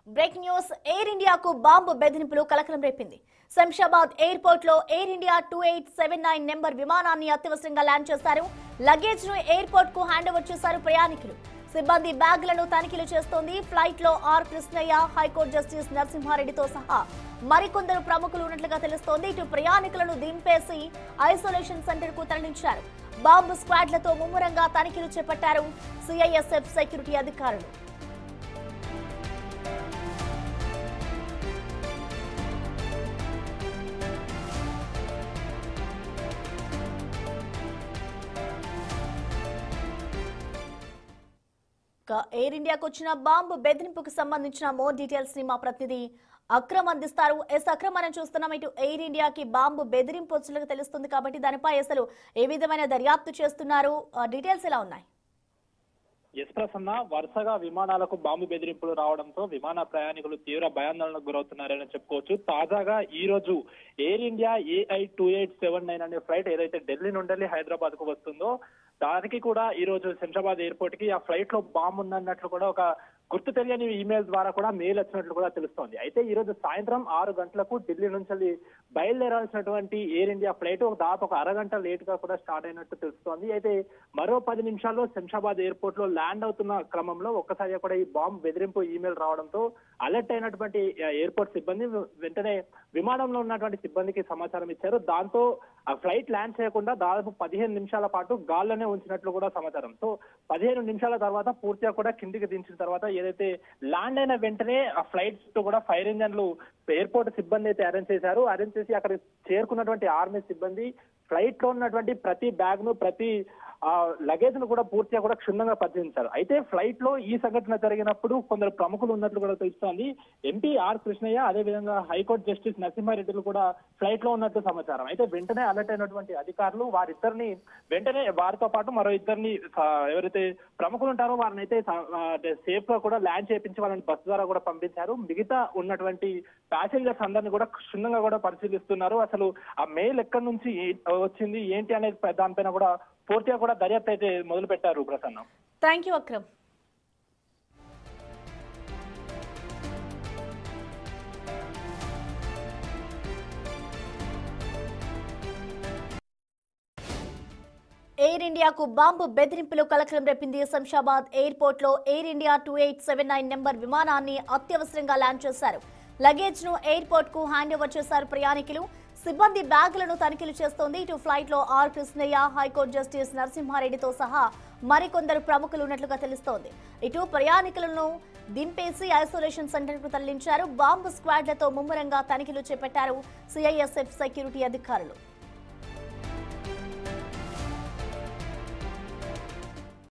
Break news air ఇండియాకు bomb బెదిరింపులు కలకలం రేపింది. శంషాబాద్ ఎయిర్పోర్ట్ లో ఎయిర్ ఇండియా 2879 నెంబర్ విమానాన్ని అత్యవసరంగా ల్యాండ్ చేశారు. లగేజ్ ను ఎయిర్పోర్ట్ కు హ్యాండ్ ఓవర్ చేశారు ప్రయాణికులు. సిబ్బంది బ్యాగులను తనిఖీలు చేస్తోంది. ఫ్లైట్ లో ఆర్ కృష్ణయ్య, హైకోర్టు జస్టిస్ నరసింహారెడ్డితో సహా మరికొందరు ప్రముఖులు ఉన్నట్లుగా తెలుస్తోంది. ఇటు ప్రయాణికులను దింపేసి ఐసోలేషన్ సెంటర్ కు తరలించారు. బాంబు స్క్వాడ్లతో ముమ్మరంగా తనిఖీలు చేపట్టారు సిఐఎస్ఎఫ్ సెక్యూరిటీ అధికారులు. ఎయిర్ ఇండియాకు వచ్చిన బాంబు బెదిరింపుకు సంబంధించిన మోర్ డీటెయిల్స్ ని మా ప్రతినిధి అక్రమ్ అందిస్తారు. అక్రమ్ మనం చూస్తున్నాం, ఇటు ఎయిర్ ఇండియాకి బాంబు బెదిరింపు వచ్చినట్లుగా తెలుస్తుంది కాబట్టి దానిపై అసలు ఏ విధమైన దర్యాప్తు చేస్తున్నారు, డీటెయిల్స్ ఎలా ఉన్నాయి? ఎస్ ప్రసన్న, వరుసగా విమానాలకు బాంబు బెదిరింపులు రావడంతో విమాన ప్రయాణికులు తీవ్ర భయాందోళనకు గురవుతున్నారని చెప్పుకోవచ్చు. తాజాగా ఈ రోజు ఎయిర్ ఇండియా AI 2879 అనే ఫ్లైట్ ఏదైతే ఢిల్లీ నుండి హైదరాబాద్ కు వస్తుందో దానికి కూడా ఈ రోజు శంషాబాద్ ఎయిర్పోర్ట్ కి ఆ ఫ్లైట్ లో బాంబు ఉందన్నట్లు కూడా ఒక గుర్తు తెలియని ఈమెయిల్ ద్వారా కూడా మెయిల్ వచ్చినట్లు కూడా తెలుస్తోంది. అయితే ఈ రోజు సాయంత్రం 6 గంటలకు ఢిల్లీ నుంచి బయలుదేరాల్సినటువంటి ఎయిర్ ఇండియా ఫ్లైట్ దాదాపు ఒక అరగంట లేట్ గా కూడా స్టార్ట్ అయినట్టు తెలుస్తోంది. అయితే మరో 10 నిమిషాల్లో శంషాబాద్ ఎయిర్పోర్ట్ లో ల్యాండ్ అవుతున్న క్రమంలో ఒక్కసారిగా కూడా ఈ బాంబు బెదిరింపు ఈమెయిల్ రావడంతో అలర్ట్ అయినటువంటి ఎయిర్పోర్ట్ సిబ్బంది వెంటనే విమానంలో ఉన్నటువంటి సిబ్బందికి సమాచారం ఇచ్చారు. దాంతో ఆ ఫ్లైట్ ల్యాండ్ చేయకుండా దాదాపు 15 నిమిషాల పాటు గాల్లోనే ఉంచినట్లు కూడా సమాచారం. సో 15 నిమిషాల తర్వాత పూర్తిగా కూడా కిందికి దించిన తర్వాత ఏదైతే ల్యాండ్ అయిన వెంటనే ఆ ఫ్లైట్ చుట్టూ కూడా ఫైర్ ఇంజన్లు ఎయిర్పోర్ట్ సిబ్బంది అయితే అరేంజ్ చేసి అక్కడ చేరుకున్నటువంటి ఆర్మీ సిబ్బంది ఫ్లైట్ లో ఉన్నటువంటి ప్రతి బ్యాగ్ ను ప్రతి లగేజ్ ను కూడా పూర్తిగా కూడా క్షుణ్ణంగా పరిశీలించారు. అయితే ఫ్లైట్ లో ఈ సంఘటన జరిగినప్పుడు కొందరు ప్రముఖులు ఉన్నట్లు కూడా తెలుస్తోంది. ఎంపీ ఆర్ కృష్ణయ్య, అదేవిధంగా హైకోర్టు జస్టిస్ నరసింహారెడ్డిలు కూడా ఫ్లైట్ లో ఉన్నట్టు సమాచారం. అయితే వెంటనే అలర్ట్ అయినటువంటి అధికారులు వారిద్దరిని వెంటనే వారితో పాటు మరో ఇద్దరిని ఎవరైతే ప్రముఖులు ఉంటారో వారిని అయితే సేఫ్ గా కూడా ల్యాండ్ చేయించి వాళ్ళని బస్సు ద్వారా కూడా పంపించారు. మిగతా ఉన్నటువంటి ప్యాసింజర్స్ అందరినీ కూడా క్షుణ్ణంగా కూడా పరిశీలిస్తున్నారు. అసలు ఆ మెయిల్ ఎక్కడి నుంచి వచ్చింది ఏంటి అనేది దానిపైన కూడా పూర్తిగా కూడా దర్యాప్తు అయితే మొదలు పెట్టారు. Prasanna, thank you Akram. Air ఇండియాకు బాంబు బెదిరింపులు కలకలం రేపింది. శంషాబాద్ ఎయిర్పోర్ట్ లో ఎయిర్ ఇండియా 2879 నెంబర్ విమానాన్ని అత్యవసరంగా ల్యాండ్ చేశారు. లగేజ్ ను ఎయిర్పోర్ట్ కు హ్యాండ్ ఓవర్ చేశారు ప్రయాణికులు. సిబ్బంది బ్యాగులను తనిఖీలు చేస్తోంది. ఇటు ఫ్లైట్ లో ఆర్ కృష్ణయ్య, హైకోర్టు జస్టిస్ నరసింహారెడ్డితో సహా మరికొందరు ప్రముఖులు ఉన్నట్లుగా తెలుస్తోంది. ఇటు ప్రయాణికులను దింపేసి ఐసోలేషన్ సెంటర్ కు తరలించారు. బాంబు స్క్వాడ్లతో ముమ్మరంగా తనిఖీలు చేపట్టారు సిఐఎస్ఎఫ్ సెక్యూరిటీ అధికారులు.